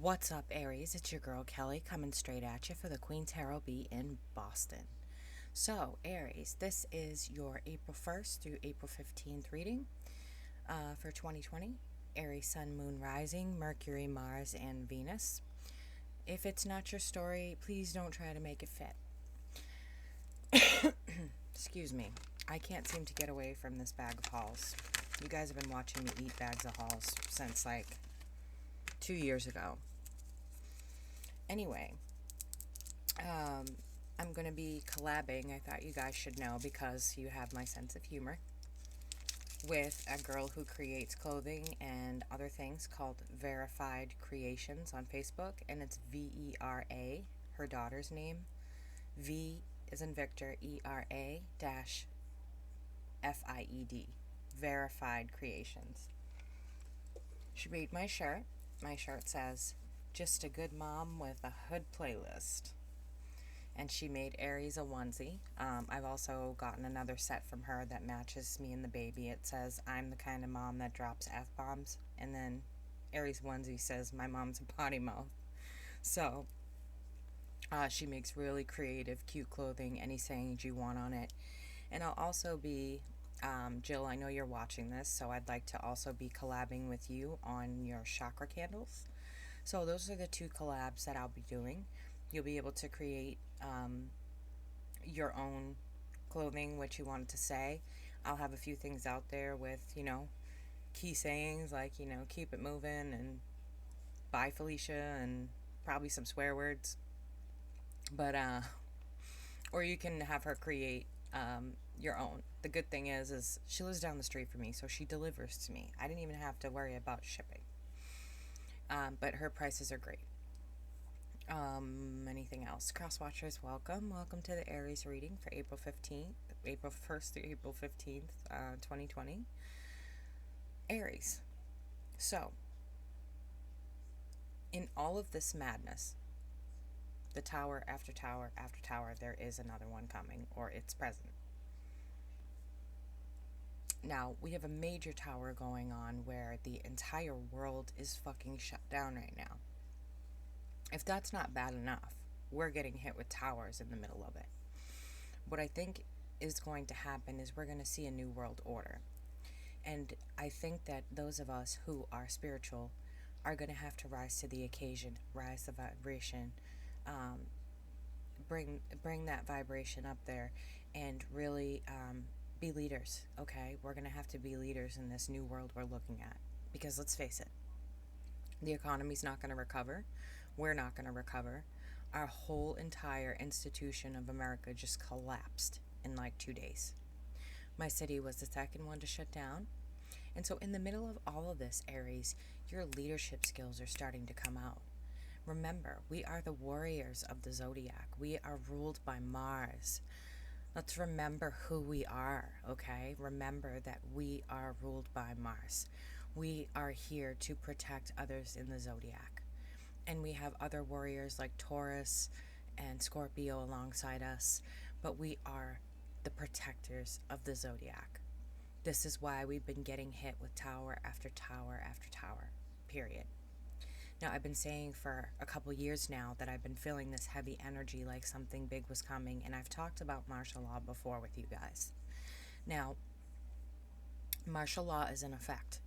What's up, Aries? It's your girl Kelly coming straight at you for the Queen Tarot Bee in Boston. So, Aries, this is your April 1st through April 15th reading for 2020. Aries, Sun, Moon, Rising, Mercury, Mars, and Venus. If it's not your story, please don't try to make it fit. Excuse me. I can't seem to get away from this bag of halls. You guys have been watching me eat bags of halls since like 2 years ago. Anyway, I'm going to be collabing, I thought you guys should know because you have my sense of humor, with a girl who creates clothing and other things called Verified Creations on Facebook, and it's VERA, her daughter's name. V is in Victor, ERA dash FIED, Verified Creations. She made my shirt. My shirt says, "Just a good mom with a hood playlist." And she made Aries a onesie. I've also gotten another set from her that matches me and the baby. It says, "I'm the kind of mom that drops F-bombs." And then Aries onesie says, "My mom's a potty mouth." So she makes really creative, cute clothing, any sayings you want on it. And I'll also be, Jill, I know you're watching this, so I'd like to also be collabing with you on your chakra candles. So those are the two collabs that I'll be doing. You'll be able to create your own clothing, what you wanted to say. I'll have a few things out there with, key sayings like, keep it moving and bye Felicia and probably some swear words. But, or you can have her create your own. The good thing is she lives down the street from me, so she delivers to me. I didn't even have to worry about shipping. But her prices are great. Anything else? Cross watchers, welcome. Welcome to the Aries reading for April 15th, April 1st through April 15th, 2020. Aries. So, in all of this madness, the tower after tower after tower, there is another one coming, or it's present. Now, we have a major tower going on where the entire world is fucking shut down right now. If that's not bad enough, we're getting hit with towers in the middle of it. What I think is going to happen is we're going to see a new world order. And I think that those of us who are spiritual are going to have to rise to the occasion, rise the vibration, bring that vibration up there, and really be leaders, okay? We're going to have to be leaders in this new world we're looking at. Because let's face it, the economy's not going to recover. We're not going to recover. Our whole entire institution of America just collapsed in like 2 days. My city was the second one to shut down. And so in the middle of all of this, Aries, your leadership skills are starting to come out. Remember, we are the warriors of the zodiac. We are ruled by Mars. Let's remember who we are, okay? Remember that we are ruled by Mars. We are here to protect others in the zodiac. And we have other warriors like Taurus and Scorpio alongside us, but we are the protectors of the zodiac. This is why we've been getting hit with tower after tower after tower, period. Now, I've been saying for a couple years now that I've been feeling this heavy energy like something big was coming, and I've talked about martial law before with you guys. Now, martial law is in effect.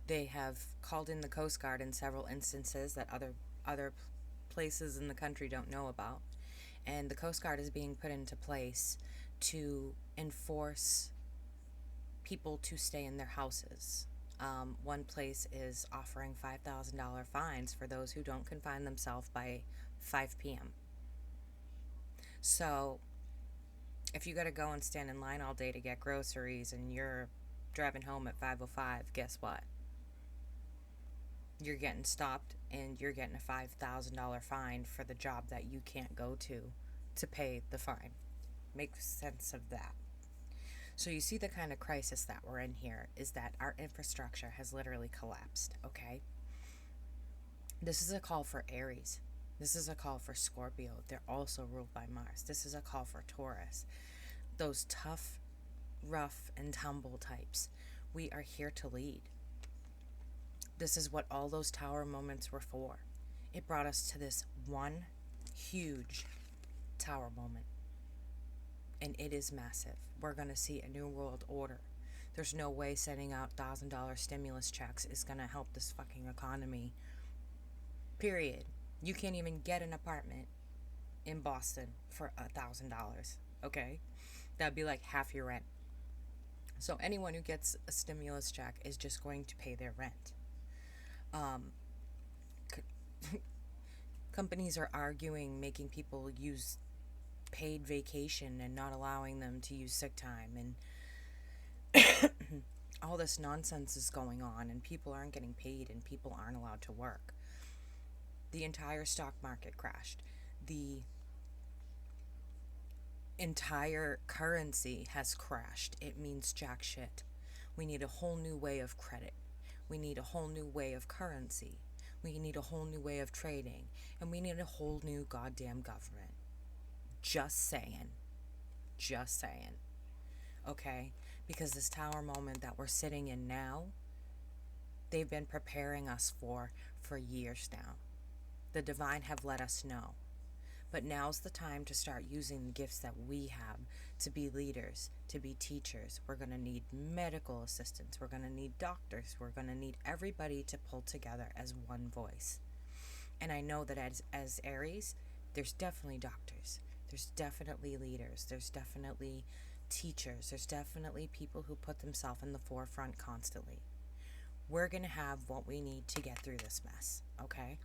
They have called in the Coast Guard in several instances that other places in the country don't know about. And the Coast Guard is being put into place to enforce people to stay in their houses. One place is offering $5,000 fines for those who don't confine themselves by 5 p.m. So, if you got to go and stand in line all day to get groceries and you're driving home at 5:05, guess what? You're getting stopped and you're getting a $5,000 fine for the job that you can't go to pay the fine. Make sense of that. So you see the kind of crisis that we're in here is that our infrastructure has literally collapsed, okay? This is a call for Aries. This is a call for Scorpio. They're also ruled by Mars. This is a call for Taurus. Those tough, rough, and tumble types. We are here to lead. This is what all those tower moments were for. It brought us to this one huge tower moment. And it is massive. We're going to see a new world order. There's no way sending out $1,000 stimulus checks is going to help this fucking economy. Period. You can't even get an apartment in Boston for $1,000. Okay? That'd be like half your rent. So anyone who gets a stimulus check is just going to pay their rent. Companies are arguing making people use paid vacation and not allowing them to use sick time, and all this nonsense is going on, and people aren't getting paid and people aren't allowed to work. The entire stock market crashed. The entire currency has crashed. It means jack shit. We need a whole new way of credit. We need a whole new way of currency. We need a whole new way of trading. And we need a whole new goddamn government. Just saying. Just saying. Okay? Because this tower moment that we're sitting in now, they've been preparing us for years now. The divine have let us know. But now's the time to start using the gifts that we have to be leaders, to be teachers. We're going to need medical assistants. We're going to need doctors. We're going to need everybody to pull together as one voice. And I know that as Aries, there's definitely doctors. There's definitely leaders. There's definitely teachers. There's definitely people who put themselves in the forefront constantly. We're going to have what we need to get through this mess, okay?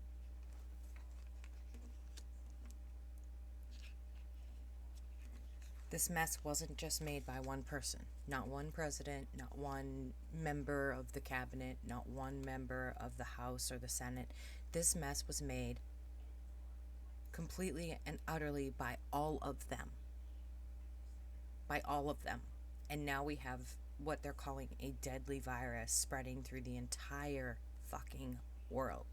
This mess wasn't just made by one person. Not one president, not one member of the cabinet, not one member of the House or the Senate. This mess was made completely and utterly by all of them. By all of them. And now we have what they're calling a deadly virus spreading through the entire fucking world.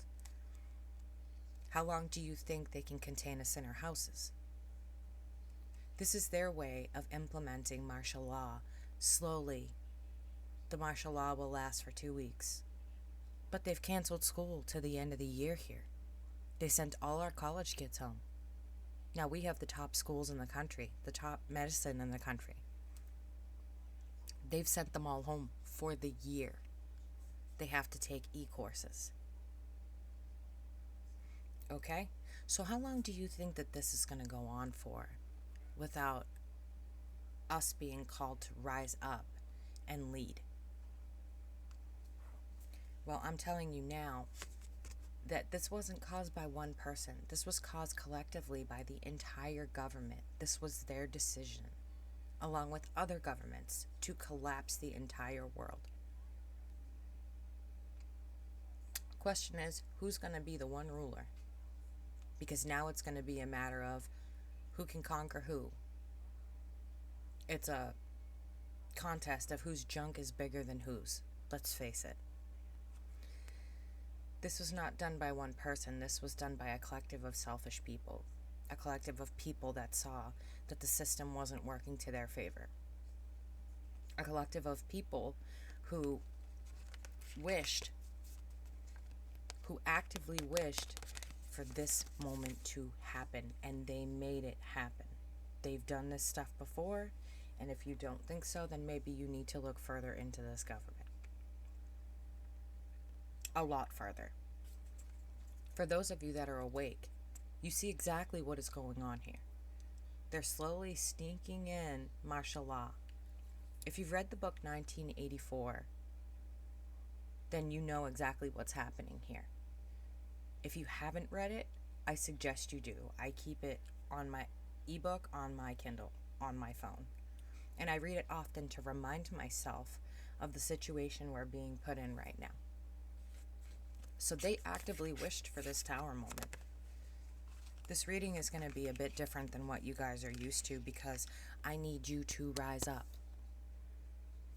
How long do you think they can contain us in our houses? This is their way of implementing martial law. Slowly, the martial law will last for 2 weeks. But they've canceled school to the end of the year here. They sent all our college kids home. Now we have the top schools in the country, the top medicine in the country. They've sent them all home for the year. They have to take e-courses. Okay? So how long do you think that this is going to go on for without us being called to rise up and lead? Well, I'm telling you now that this wasn't caused by one person. This was caused collectively by the entire government. This was their decision, along with other governments, to collapse the entire world. Question is, who's going to be the one ruler? Because now it's going to be a matter of who can conquer who. It's a contest of whose junk is bigger than whose. Let's face it. This was not done by one person. This was done by a collective of selfish people. A collective of people that saw that the system wasn't working to their favor. A collective of people who actively wished for this moment to happen, and they made it happen. They've done this stuff before, and if you don't think so, then maybe you need to look further into this government. A lot further. For those of you that are awake, you see exactly what is going on here. They're slowly sneaking in martial law. If you've read the book 1984, then you know exactly what's happening here. If you haven't read it, I suggest you do. I keep it on my ebook, on my Kindle, on my phone. And I read it often to remind myself of the situation we're being put in right now. So they actively wished for this tower moment. This reading is going to be a bit different than what you guys are used to because I need you to rise up.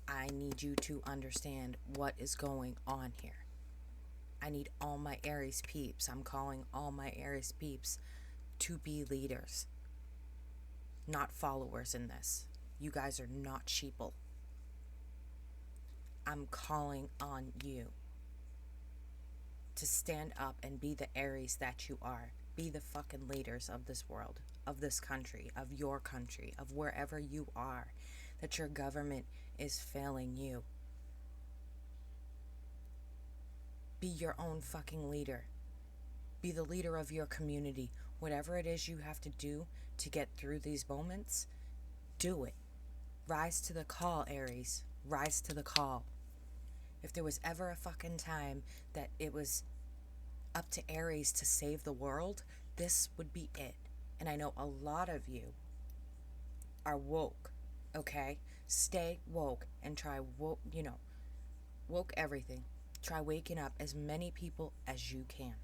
I need you to understand what is going on here. I need all my Aries peeps. I'm calling all my Aries peeps to be leaders, not followers in this. You guys are not sheeple. I'm calling on you. to stand up and be the Aries that you are. Be the fucking leaders of this world, of this country, of wherever you are, that your government is failing you. Be your own fucking leader. Be the leader of your community. Whatever it is you have to do to get through these moments, do it. Rise to the call, Aries. Rise to the call. If there was ever a fucking time that it was up to Aries to save the world, this would be it. And I know a lot of you are woke, okay? Stay woke and try woke everything. Try waking up as many people as you can.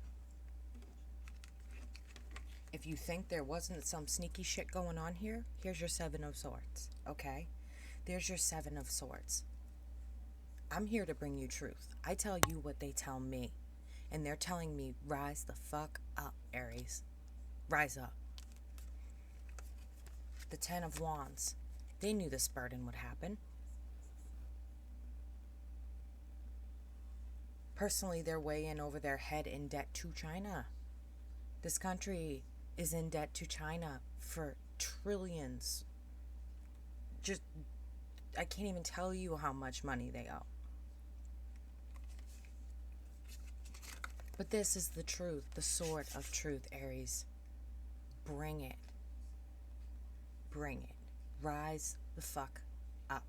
If you think there wasn't some sneaky shit going on here, here's your Seven of Swords, okay? There's your Seven of Swords. I'm here to bring you truth. I tell you what they tell me. And they're telling me, rise the fuck up, Aries. Rise up. The Ten of Wands. They knew this burden would happen. Personally, they're way in over their head in debt to China. This country is in debt to China for trillions. I can't even tell you how much money they owe. But this is the truth, the sword of truth, Aries. Bring it. Bring it. Rise the fuck up.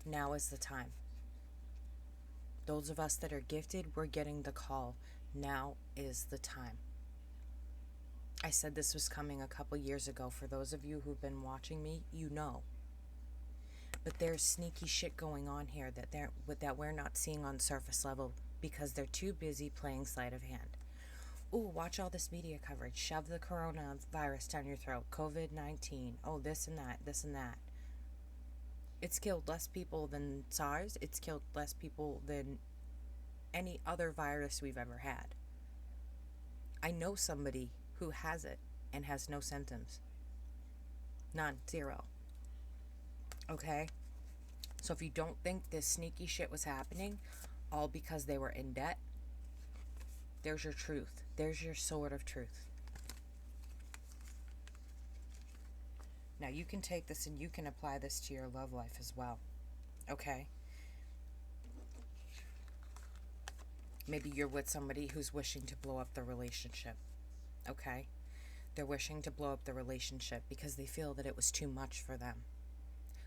Now is the time. Those of us that are gifted, we're getting the call. Now is the time. I said this was coming a couple years ago. For those of you who've been watching me, you know. But there's sneaky shit going on here that we're not seeing on surface level because they're too busy playing sleight of hand. Ooh, watch all this media coverage. Shove the coronavirus down your throat. COVID-19. Oh, this and that, this and that. It's killed less people than SARS. It's killed less people than any other virus we've ever had. I know somebody who has it and has no symptoms. None. Zero. Okay? So if you don't think this sneaky shit was happening, all because they were in debt, there's your truth. There's your sword of truth. Now you can take this and you can apply this to your love life as well. Okay? Maybe you're with somebody who's wishing to blow up the relationship. Okay? They're wishing to blow up the relationship because they feel that it was too much for them.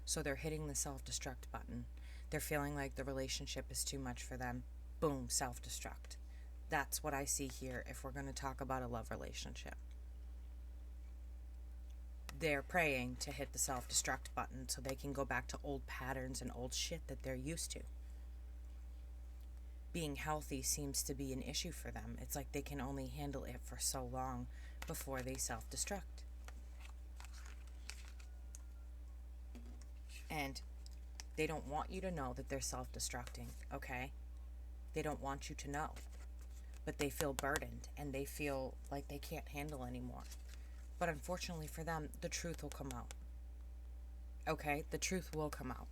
So they're hitting the self-destruct button. They're feeling like the relationship is too much for them. Boom, self-destruct. That's what I see here if we're going to talk about a love relationship. They're praying to hit the self-destruct button so they can go back to old patterns and old shit that they're used to. Being healthy seems to be an issue for them. It's like they can only handle it for so long before they self-destruct. And they don't want you to know that they're self-destructing, okay? They don't want you to know. But they feel burdened and they feel like they can't handle anymore. But unfortunately for them, the truth will come out. Okay? The truth will come out.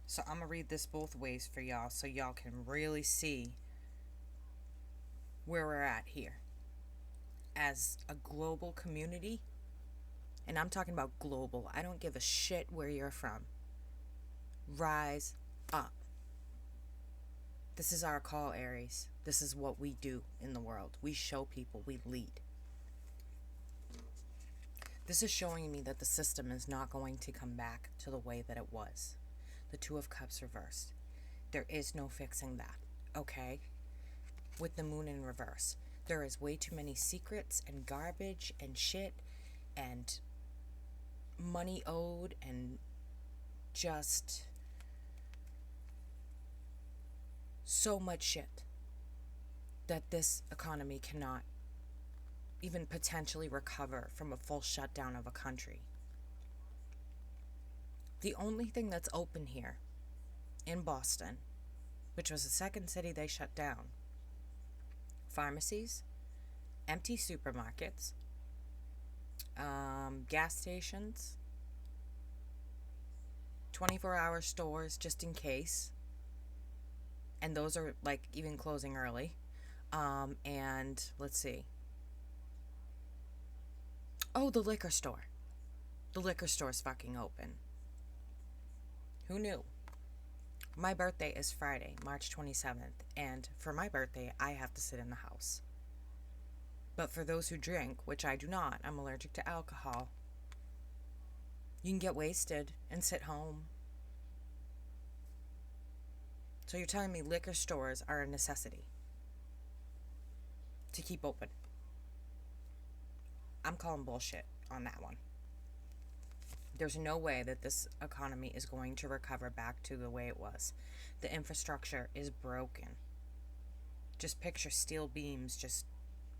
So I'm going to read this both ways for y'all so y'all can really see where we're at here. As a global community, and I'm talking about global. I don't give a shit where you're from. Rise up. This is our call, Aries. This is what we do in the world. We show people, we lead. This is showing me that the system is not going to come back to the way that it was. The Two of Cups reversed. There is no fixing that, okay? With the Moon in reverse. There is way too many secrets and garbage and shit and money owed and just so much shit that this economy cannot even potentially recover from a full shutdown of a country. The only thing that's open here in Boston, which was the second city they shut down, pharmacies, empty supermarkets, gas stations, 24-hour stores just in case, And those are like even closing early. And let's see. Oh, the liquor store. The liquor store's fucking open. Who knew? My birthday is Friday, March 27th, and for my birthday, I have to sit in the house. But for those who drink, which I do not, I'm allergic to alcohol, you can get wasted and sit home. So you're telling me liquor stores are a necessity to keep open? I'm calling bullshit on that one. There's no way that this economy is going to recover back to the way it was. The infrastructure is broken. Just picture steel beams just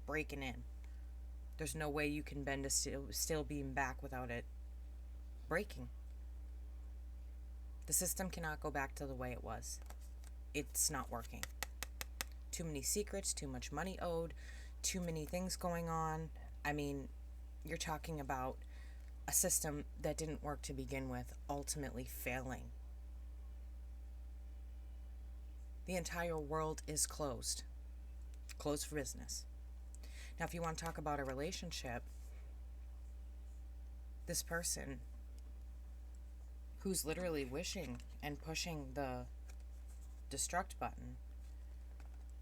breaking in. There's no way you can bend a steel beam back without it breaking. The system cannot go back to the way it was. It's not working. Too many secrets, too much money owed, too many things going on. I mean, you're talking about a system that didn't work to begin with, ultimately failing. The entire world is closed for business. Now, if you want to talk about a relationship, this person who's literally wishing and pushing the destruct button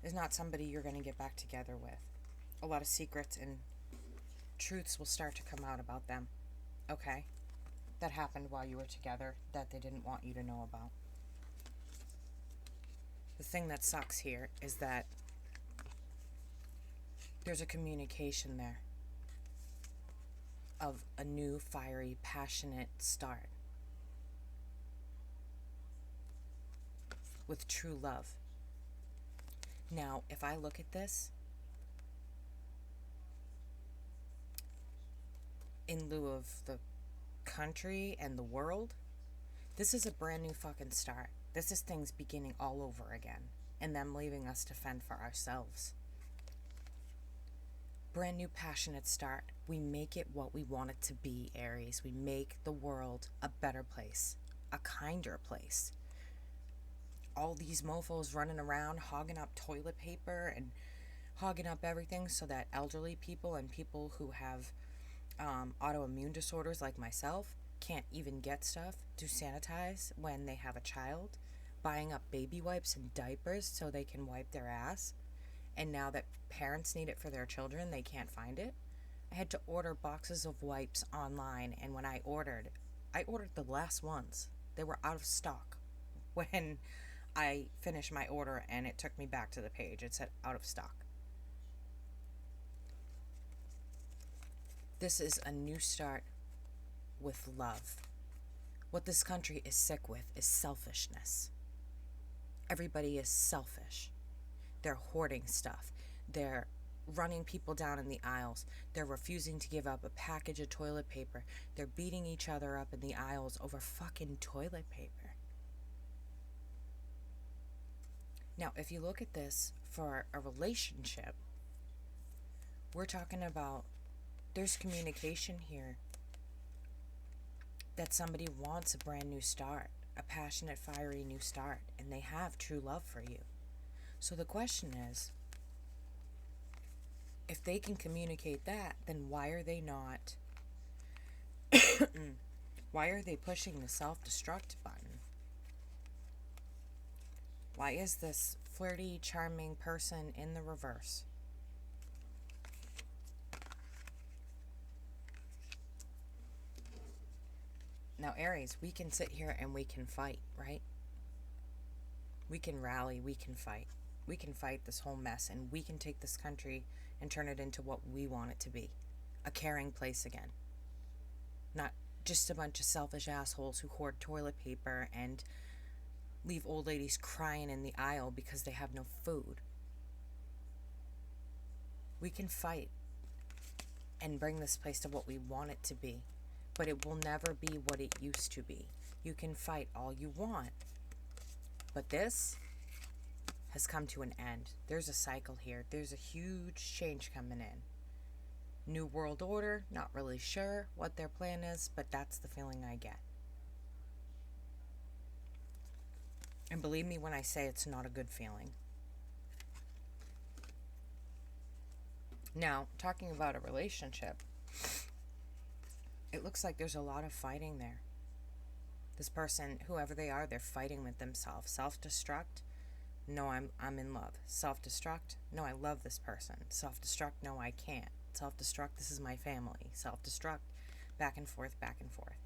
is not somebody you're going to get back together with. A lot of secrets and truths will start to come out about them. Okay, that happened while you were together that they didn't want you to know about. The thing that sucks here is that there's a communication there of a new, fiery, passionate start with true love. Now, if I look at this in lieu of the country and the world, this is a brand new fucking start. This is things beginning all over again and them leaving us to fend for ourselves. Brand new passionate start. We make it what we want it to be, Aries. We make the world a better place, a kinder place. All these mofos running around hogging up toilet paper and hogging up everything so that elderly people and people who have autoimmune disorders like myself can't even get stuff to sanitize when they have a child, buying up baby wipes and diapers so they can wipe their ass, and now that parents need it for their children, they can't find it. I had to order boxes of wipes online, and when I ordered the last ones. They were out of stock when I finished my order, and it took me back to the page. It said out of stock. This is a new start with love. What this country is sick with is selfishness. Everybody is selfish. They're hoarding stuff. They're running people down in the aisles. They're refusing to give up a package of toilet paper. They're beating each other up in the aisles over fucking toilet paper. Now, if you look at this for a relationship, we're talking about there's communication here that somebody wants a brand new start, a passionate, fiery new start, and they have true love for you. So the question is, if they can communicate that, then why are they not, why are they pushing the self-destruct button? Why is this flirty, charming person in the reverse? Now, Aries, we can sit here and we can fight, right? We can rally, we can fight. We can fight this whole mess, and we can take this country and turn it into what we want it to be. A caring place again. Not just a bunch of selfish assholes who hoard toilet paper and leave old ladies crying in the aisle because they have no food. We can fight and bring this place to what we want it to be, but it will never be what it used to be. You can fight all you want, but this has come to an end. There's a cycle here. There's a huge change coming in. New World Order, not really sure what their plan is, but that's the feeling I get. And believe me when I say it's not a good feeling. Now, talking about a relationship, it looks like there's a lot of fighting there. This person, whoever they are, they're fighting with themselves. Self-destruct. No, I'm in love. Self-destruct. No, I love this person. Self-destruct. No, I can't. Self-destruct. This is my family. Self-destruct. Back and forth, back and forth.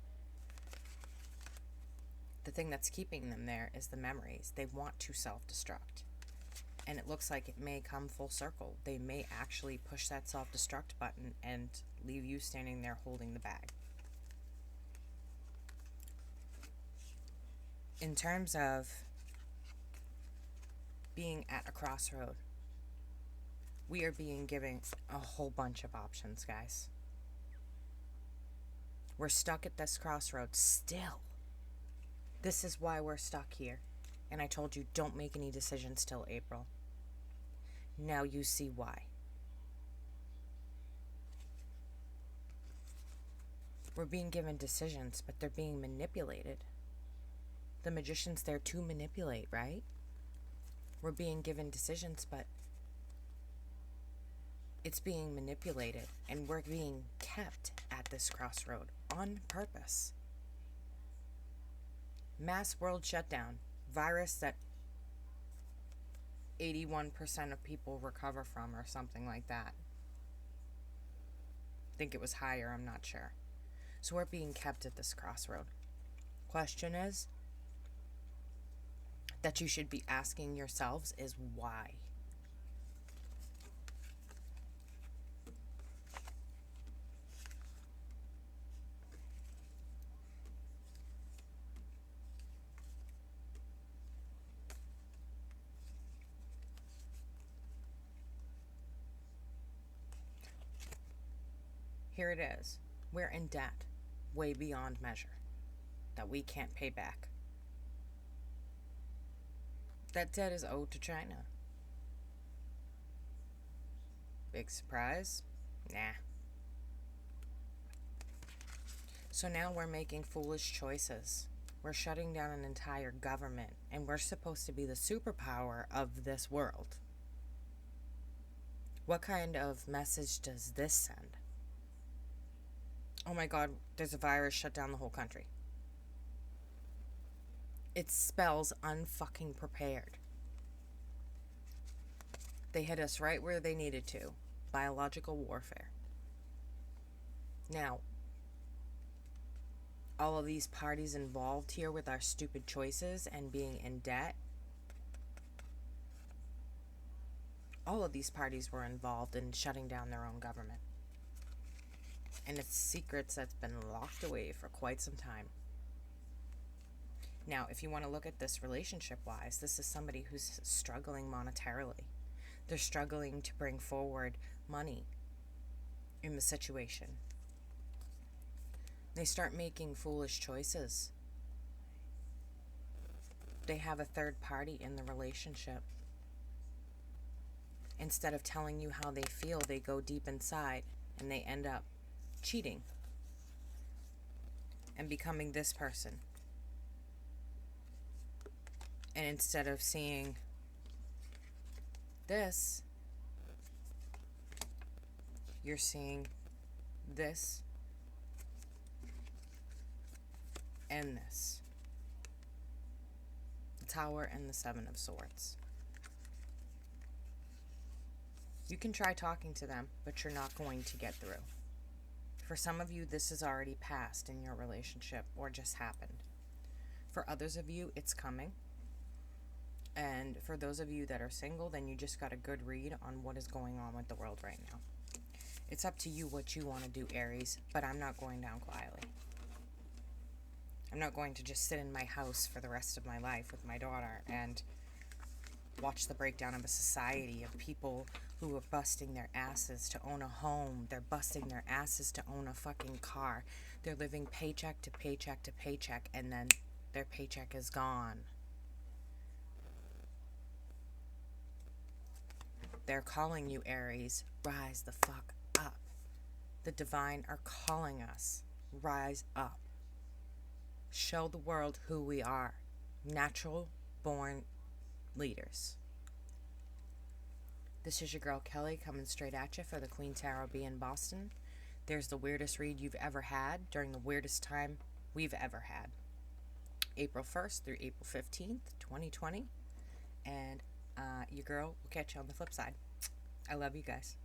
The thing that's keeping them there is the memories. They want to self-destruct. And it looks like it may come full circle. They may actually push that self-destruct button and leave you standing there holding the bag. In terms of being at a crossroad, we are being given a whole bunch of options, guys. We're stuck at this crossroad still. This is why we're stuck here. And I told you, don't make any decisions till April. Now you see why. We're being given decisions, but they're being manipulated. The magician's there to manipulate, right? We're being given decisions, but it's being manipulated, and we're being kept at this crossroad on purpose. Mass world shutdown, virus that 81% of people recover from, or something like that. I think it was higher, I'm not sure. So we're being kept at this crossroad. Question is, that you should be asking yourselves is why. Here it is. We're in debt, way beyond measure, that we can't pay back. That debt is owed to China. Big surprise? Nah. So now we're making foolish choices. We're shutting down an entire government, and we're supposed to be the superpower of this world. What kind of message does this send? Oh my God, there's a virus, shut down the whole country. It spells unfucking prepared. They hit us right where they needed to. Biological warfare. Now, all of these parties involved here with our stupid choices and being in debt, all of these parties were involved in shutting down their own government. And it's secrets that's been locked away for quite some time. Now, if you want to look at this relationship-wise, this is somebody who's struggling monetarily. They're struggling to bring forward money in the situation. They start making foolish choices. They have a third party in the relationship. Instead of telling you how they feel, they go deep inside and they end up cheating and becoming this person. And instead of seeing this, you're seeing this and this. The Tower and the Seven of Swords. You can try talking to them, but you're not going to get through. For some of you, this is already past in your relationship or just happened. For others of you, it's coming. And for those of you that are single, then you just got a good read on what is going on with the world right now. It's up to you what you want to do, Aries, but I'm not going down quietly. I'm not going to just sit in my house for the rest of my life with my daughter and watch the breakdown of a society of people who are busting their asses to own a home. They're busting their asses to own a fucking car. They're living paycheck to paycheck to paycheck, and then their paycheck is gone. They're calling you, Aries. Rise the fuck up. The divine are calling us. Rise up. Show the world who we are. Natural born leaders. This is your girl Kelly coming straight at you for the Queen Tarot B in Boston. There's the weirdest read you've ever had during the weirdest time we've ever had. April 1st through April 15th, 2020. And your girl will catch you on the flip side. I love you guys.